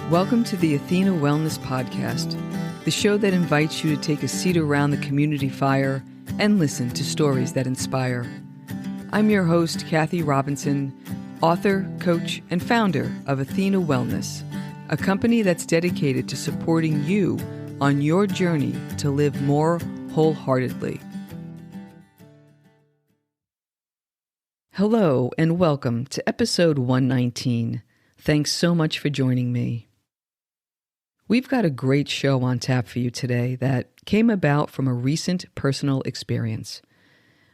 Welcome to the Athena Wellness Podcast, the show that invites you to take a seat around the community fire and listen to stories that inspire. I'm your host, Kathy Robinson, author, coach, and founder of Athena Wellness, a company that's dedicated to supporting you on your journey to live more wholeheartedly. Hello, and welcome to episode 119. Thanks so much for joining me. We've got a great show on tap for you today that came about from a recent personal experience.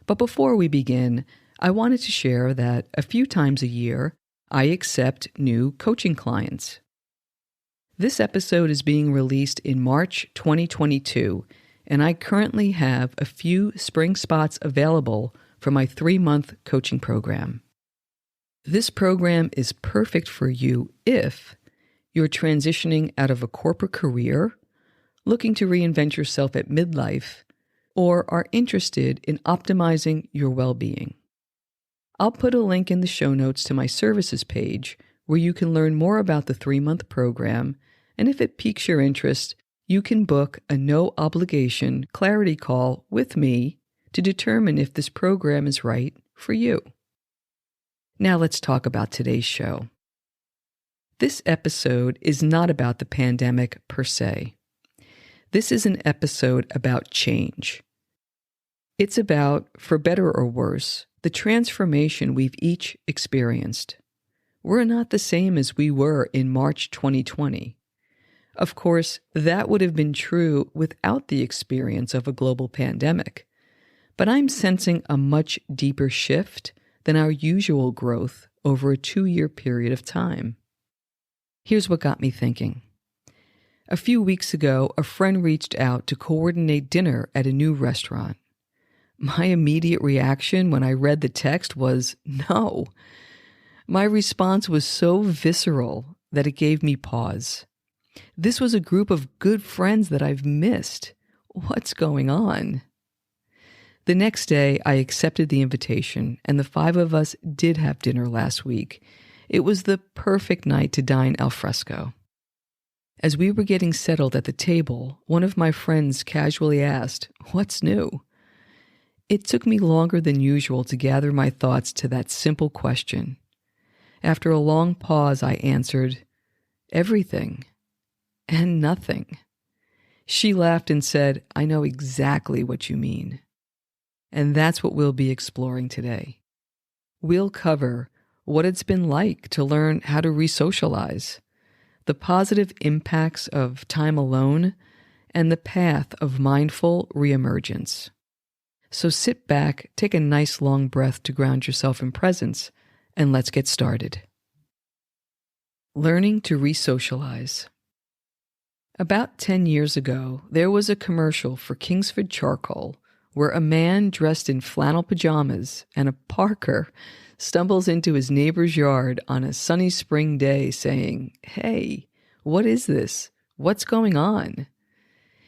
But before we begin, I wanted to share that a few times a year, I accept new coaching clients. This episode is being released in March 2022, and I currently have a few spring spots available for my 3-month coaching program. This program is perfect for you if you're transitioning out of a corporate career, looking to reinvent yourself at midlife, or are interested in optimizing your well-being. I'll put a link in the show notes to my services page where you can learn more about the 3-month program, and if it piques your interest, you can book a no-obligation clarity call with me to determine if this program is right for you. Now let's talk about today's show. This episode is not about the pandemic per se. This is an episode about change. It's about, for better or worse, the transformation we've each experienced. We're not the same as we were in March 2020. Of course, that would have been true without the experience of a global pandemic. But I'm sensing a much deeper shift than our usual growth over a 2-year period of time. Here's what got me thinking. A few weeks ago, a friend reached out to coordinate dinner at a new restaurant. My immediate reaction when I read the text was no. My response was so visceral that it gave me pause. This was a group of good friends that I've missed. What's going on? The next day, I accepted the invitation, and the 5 of us did have dinner last week. It was the perfect night to dine al fresco. As we were getting settled at the table, one of my friends casually asked, "What's new?" It took me longer than usual to gather my thoughts to that simple question. After a long pause, I answered, "Everything and nothing." She laughed and said, "I know exactly what you mean." And that's what we'll be exploring today. We'll cover what it's been like to learn how to re-socialize, the positive impacts of time alone, and the path of mindful re-emergence. So sit back, take a nice long breath to ground yourself in presence, and let's get started. Learning to re-socialize. About 10 years ago, there was a commercial for Kingsford Charcoal where a man dressed in flannel pajamas and a parka stumbles into his neighbor's yard on a sunny spring day saying, "Hey, what is this? What's going on?"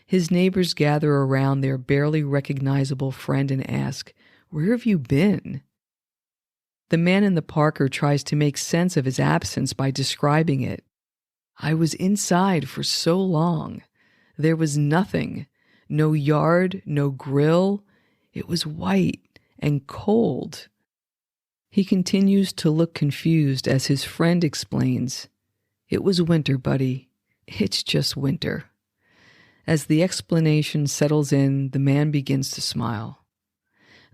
His neighbors gather around their barely recognizable friend and ask, "Where have you been?" The man in the parka tries to make sense of his absence by describing it. "I was inside for so long. There was nothing. No yard, no grill. It was white and cold." He continues to look confused as his friend explains, "It was winter, buddy. It's just winter." As the explanation settles in, the man begins to smile.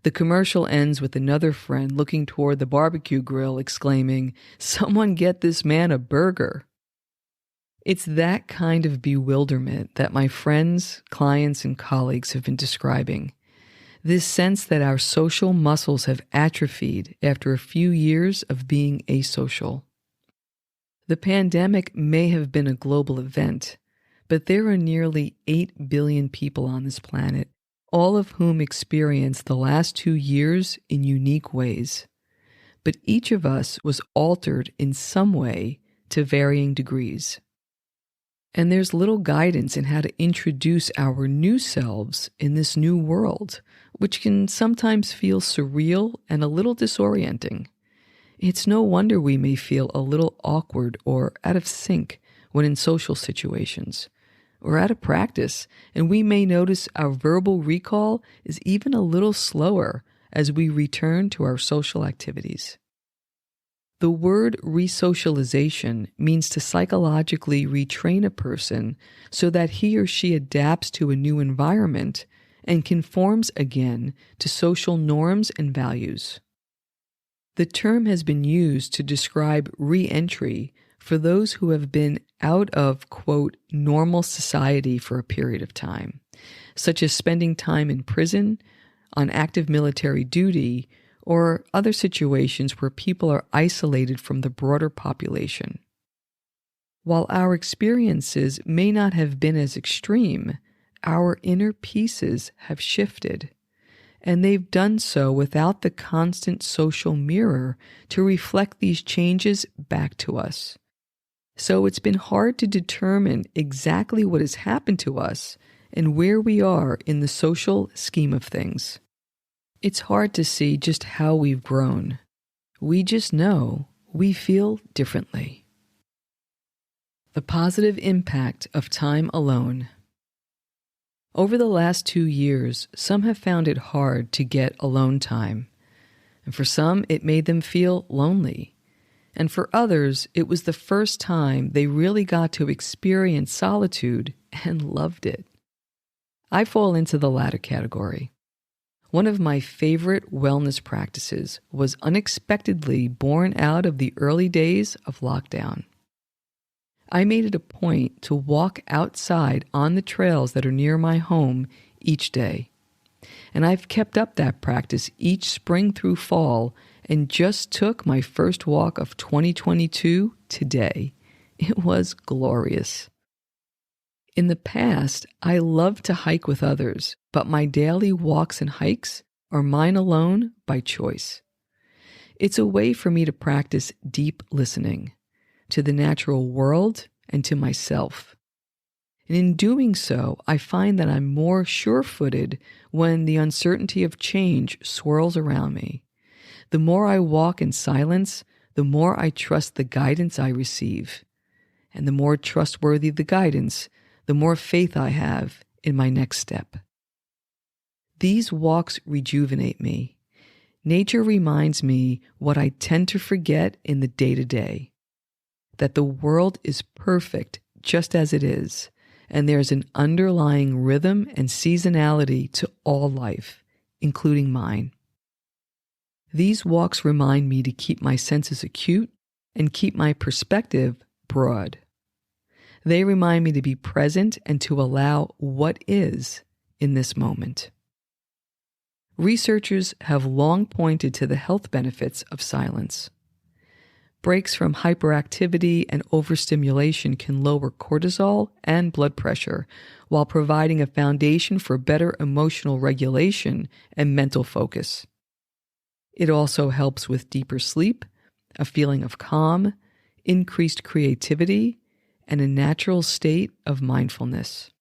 The commercial ends with another friend looking toward the barbecue grill exclaiming, "Someone get this man a burger." It's that kind of bewilderment that my friends, clients, and colleagues have been describing. This sense that our social muscles have atrophied after a few years of being asocial. The pandemic may have been a global event, but there are nearly 8 billion people on this planet, all of whom experienced the last 2 years in unique ways. But each of us was altered in some way to varying degrees. And there's little guidance in how to introduce our new selves in this new world, which can sometimes feel surreal and a little disorienting. It's no wonder we may feel a little awkward or out of sync when in social situations, or at a practice, and we may notice our verbal recall is even a little slower as we return to our social activities. The word re-socialization means to psychologically retrain a person so that he or she adapts to a new environment and conforms again to social norms and values. The term has been used to describe re-entry for those who have been out of, quote, normal society for a period of time, such as spending time in prison, on active military duty, or other situations where people are isolated from the broader population. While our experiences may not have been as extreme, our inner pieces have shifted, and they've done so without the constant social mirror to reflect these changes back to us. So it's been hard to determine exactly what has happened to us and where we are in the social scheme of things. It's hard to see just how we've grown. We just know we feel differently. The positive impact of time alone. Over the last 2 years, some have found it hard to get alone time. And for some, it made them feel lonely. And for others, it was the first time they really got to experience solitude and loved it. I fall into the latter category. One of my favorite wellness practices was unexpectedly born out of the early days of lockdown. I made it a point to walk outside on the trails that are near my home each day. And I've kept up that practice each spring through fall and just took my first walk of 2022 today. It was glorious. In the past, I loved to hike with others, but my daily walks and hikes are mine alone by choice. It's a way for me to practice deep listening to the natural world and to myself. And in doing so, I find that I'm more sure-footed when the uncertainty of change swirls around me. The more I walk in silence, the more I trust the guidance I receive. And the more trustworthy the guidance, the more faith I have in my next step. These walks rejuvenate me. Nature reminds me what I tend to forget in the day-to-day, that the world is perfect just as it is, and there's an underlying rhythm and seasonality to all life, including mine. These walks remind me to keep my senses acute and keep my perspective broad. They remind me to be present and to allow what is in this moment. Researchers have long pointed to the health benefits of silence. Breaks from hyperactivity and overstimulation can lower cortisol and blood pressure while providing a foundation for better emotional regulation and mental focus. It also helps with deeper sleep, a feeling of calm, increased creativity, and a natural state of mindfulness.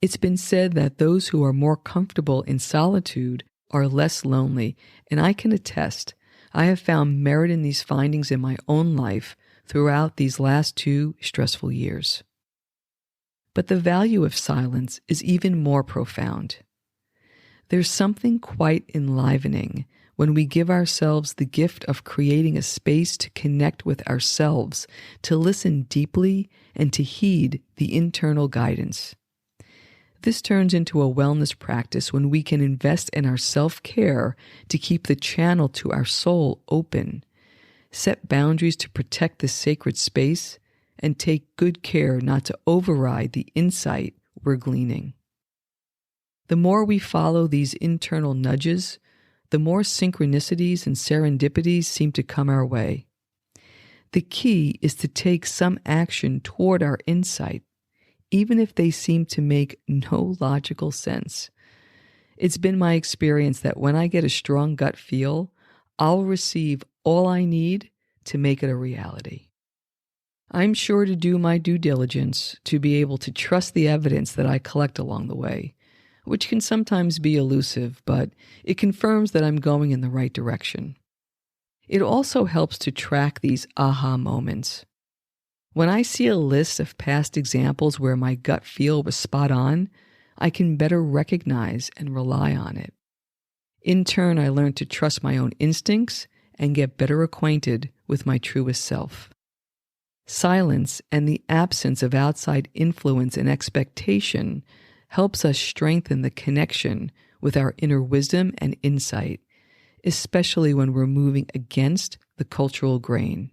It's been said that those who are more comfortable in solitude are less lonely, and I can attest, I have found merit in these findings in my own life throughout these last 2 stressful years. But the value of silence is even more profound. There's something quite enlivening when we give ourselves the gift of creating a space to connect with ourselves, to listen deeply, and to heed the internal guidance. This turns into a wellness practice when we can invest in our self-care to keep the channel to our soul open, set boundaries to protect the sacred space, and take good care not to override the insight we're gleaning. The more we follow these internal nudges, the more synchronicities and serendipities seem to come our way. The key is to take some action toward our insight, even if they seem to make no logical sense. It's been my experience that when I get a strong gut feel, I'll receive all I need to make it a reality. I'm sure to do my due diligence to be able to trust the evidence that I collect along the way, which can sometimes be elusive, but it confirms that I'm going in the right direction. It also helps to track these aha moments. When I see a list of past examples where my gut feel was spot on, I can better recognize and rely on it. In turn, I learn to trust my own instincts and get better acquainted with my truest self. Silence and the absence of outside influence and expectation helps us strengthen the connection with our inner wisdom and insight, especially when we're moving against the cultural grain.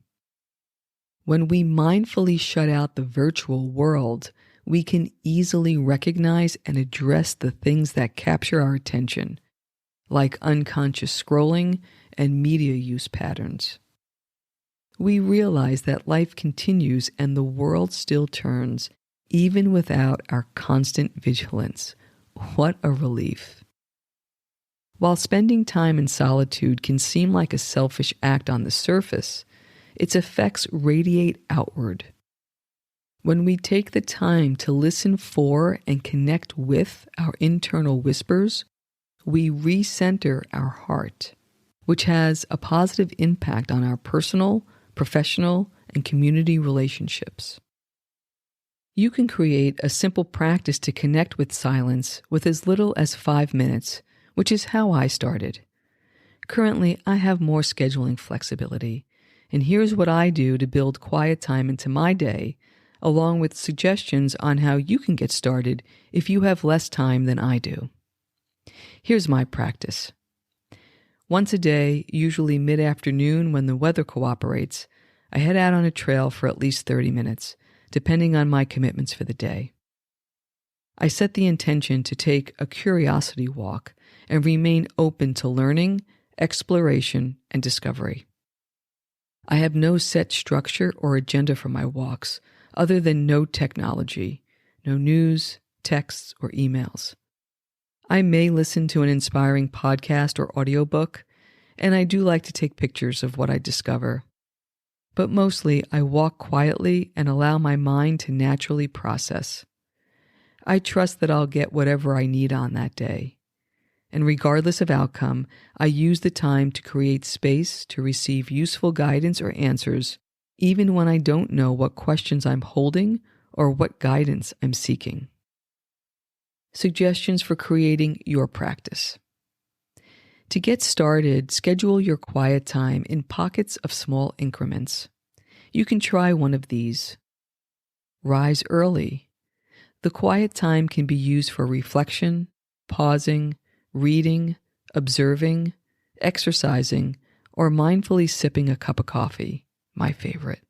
When we mindfully shut out the virtual world, we can easily recognize and address the things that capture our attention, like unconscious scrolling and media use patterns. We realize that life continues and the world still turns, even without our constant vigilance. What a relief. While spending time in solitude can seem like a selfish act on the surface, its effects radiate outward. When we take the time to listen for and connect with our internal whispers, we recenter our heart, which has a positive impact on our personal, professional, and community relationships. You can create a simple practice to connect with silence with as little as 5 minutes, which is how I started. Currently, I have more scheduling flexibility, and here's what I do to build quiet time into my day, along with suggestions on how you can get started if you have less time than I do. Here's my practice. Once a day, usually mid-afternoon when the weather cooperates, I head out on a trail for at least 30 minutes, depending on my commitments for the day. I set the intention to take a curiosity walk and remain open to learning, exploration, and discovery. I have no set structure or agenda for my walks, other than no technology, no news, texts, or emails. I may listen to an inspiring podcast or audiobook, and I do like to take pictures of what I discover. But mostly, I walk quietly and allow my mind to naturally process. I trust that I'll get whatever I need on that day. And regardless of outcome, I use the time to create space to receive useful guidance or answers, even when I don't know what questions I'm holding or what guidance I'm seeking. Suggestions for creating your practice. To get started, schedule your quiet time in pockets of small increments. You can try one of these. Rise early. The quiet time can be used for reflection, pausing, reading, observing, exercising, or mindfully sipping a cup of coffee, my favorite.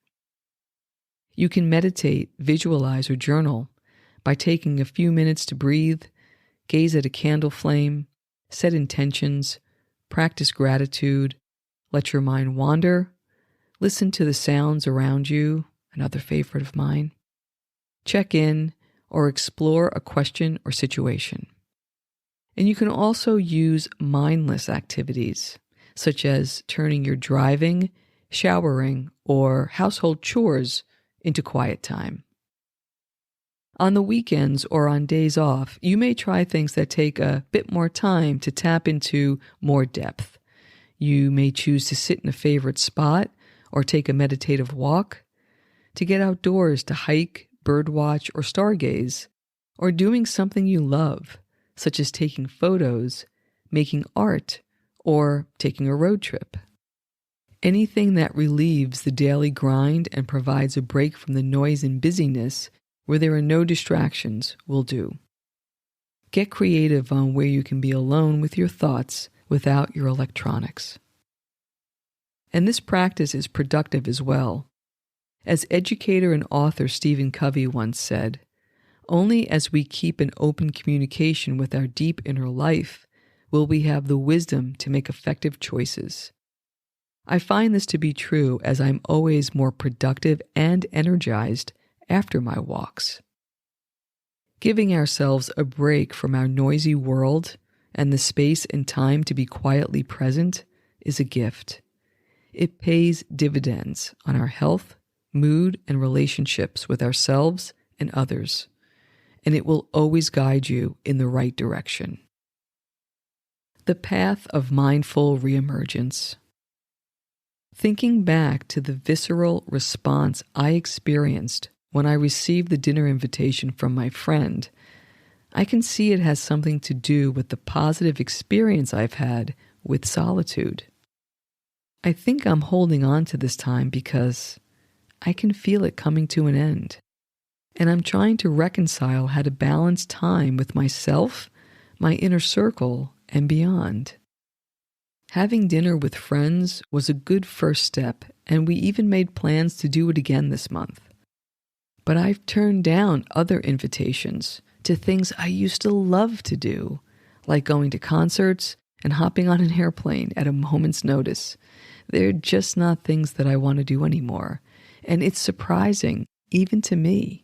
You can meditate, visualize, or journal by taking a few minutes to breathe, gaze at a candle flame, set intentions, practice gratitude, let your mind wander, listen to the sounds around you, another favorite of mine, check in, or explore a question or situation. And you can also use mindless activities, such as turning your driving, showering, or household chores into quiet time. On the weekends or on days off, you may try things that take a bit more time to tap into more depth. You may choose to sit in a favorite spot or take a meditative walk, to get outdoors to hike, birdwatch, or stargaze, or doing something you love, such as taking photos, making art, or taking a road trip. Anything that relieves the daily grind and provides a break from the noise and busyness where there are no distractions will do. Get creative on where you can be alone with your thoughts without your electronics. And this practice is productive as well. As educator and author Stephen Covey once said, "Only as we keep an open communication with our deep inner life will we have the wisdom to make effective choices." I find this to be true as I'm always more productive and energized after my walks. Giving ourselves a break from our noisy world and the space and time to be quietly present is a gift. It pays dividends on our health, mood, and relationships with ourselves and others, and it will always guide you in the right direction. The path of mindful re-emergence. Thinking back to the visceral response I experienced when I received the dinner invitation from my friend, I can see it has something to do with the positive experience I've had with solitude. I think I'm holding on to this time because I can feel it coming to an end, and I'm trying to reconcile how to balance time with myself, my inner circle, and beyond. Having dinner with friends was a good first step, and we even made plans to do it again this month. But I've turned down other invitations to things I used to love to do, like going to concerts and hopping on an airplane at a moment's notice. They're just not things that I want to do anymore, and it's surprising, even to me.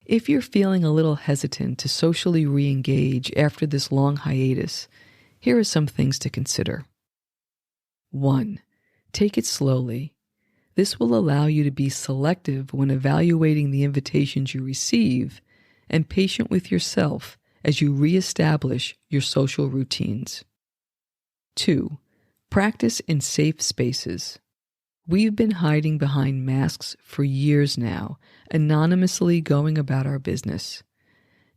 If you're feeling a little hesitant to socially re-engage after this long hiatus, here are some things to consider. 1. Take it slowly. This will allow you to be selective when evaluating the invitations you receive and patient with yourself as you reestablish your social routines. 2. Practice in safe spaces. We've been hiding behind masks for years now, anonymously going about our business.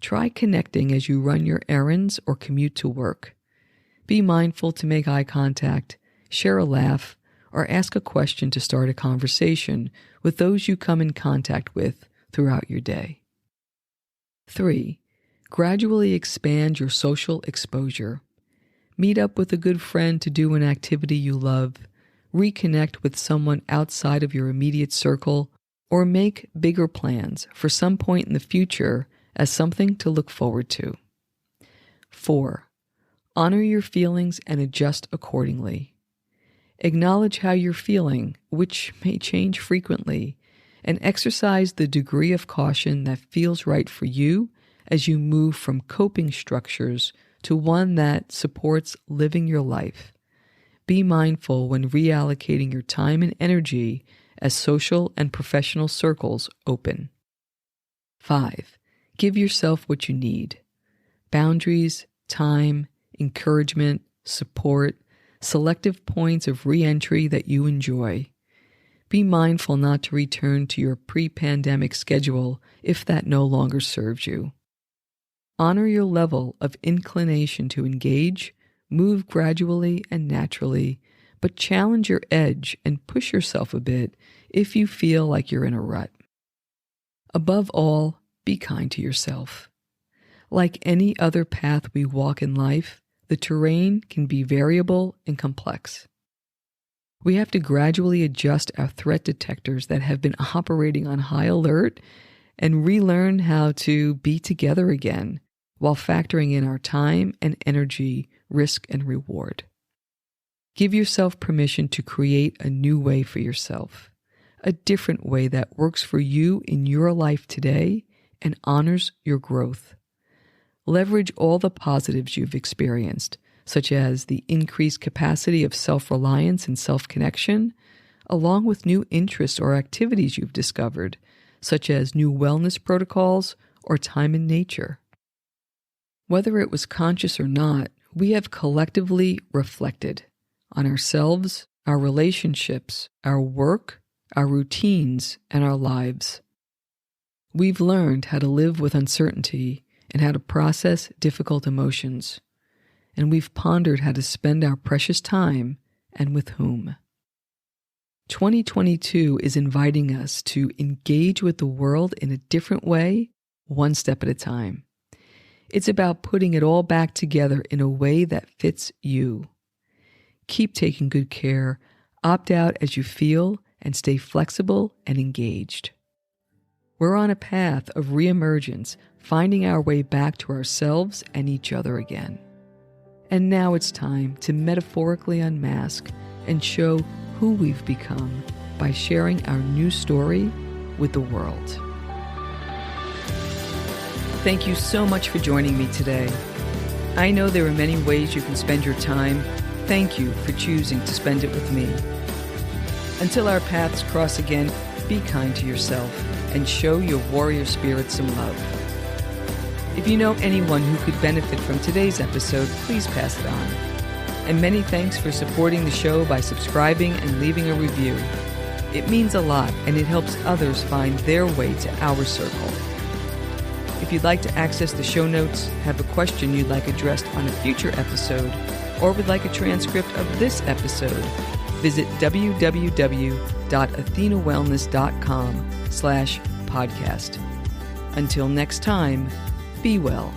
Try connecting as you run your errands or commute to work. Be mindful to make eye contact, share a laugh, or ask a question to start a conversation with those you come in contact with throughout your day. 3. Gradually expand your social exposure. Meet up with a good friend to do an activity you love, reconnect with someone outside of your immediate circle, or make bigger plans for some point in the future as something to look forward to. 4. Honor your feelings and adjust accordingly. Acknowledge how you're feeling, which may change frequently, and exercise the degree of caution that feels right for you as you move from coping structures to one that supports living your life. Be mindful when reallocating your time and energy as social and professional circles open. 5. Give yourself what you need. Boundaries, time, encouragement, support, selective points of re-entry that you enjoy. Be mindful not to return to your pre-pandemic schedule if that no longer serves you. Honor your level of inclination to engage, move gradually and naturally, but challenge your edge and push yourself a bit if you feel like you're in a rut. Above all, be kind to yourself. Like any other path we walk in life, the terrain can be variable and complex. We have to gradually adjust our threat detectors that have been operating on high alert and relearn how to be together again while factoring in our time and energy, risk and reward. Give yourself permission to create a new way for yourself, a different way that works for you in your life today and honors your growth. Leverage all the positives you've experienced, such as the increased capacity of self-reliance and self-connection, along with new interests or activities you've discovered, such as new wellness protocols or time in nature. Whether it was conscious or not, we have collectively reflected on ourselves, our relationships, our work, our routines, and our lives. We've learned how to live with uncertainty and how to process difficult emotions, and we've pondered how to spend our precious time and with whom. 2022 is inviting us to engage with the world in a different way, one step at a time. It's about putting it all back together in a way that fits you. Keep taking good care, opt out as you feel, and stay flexible and engaged. We're on a path of re-emergence, finding our way back to ourselves and each other again. And now it's time to metaphorically unmask and show who we've become by sharing our new story with the world. Thank you so much for joining me today. I know there are many ways you can spend your time. Thank you for choosing to spend it with me. Until our paths cross again, be kind to yourself and show your warrior spirit some love. If you know anyone who could benefit from today's episode, please pass it on. And many thanks for supporting the show by subscribing and leaving a review. It means a lot, and it helps others find their way to our circle. If you'd like to access the show notes, have a question you'd like addressed on a future episode, or would like a transcript of this episode, visit www.athenawellness.com/podcast. Until next time, be well.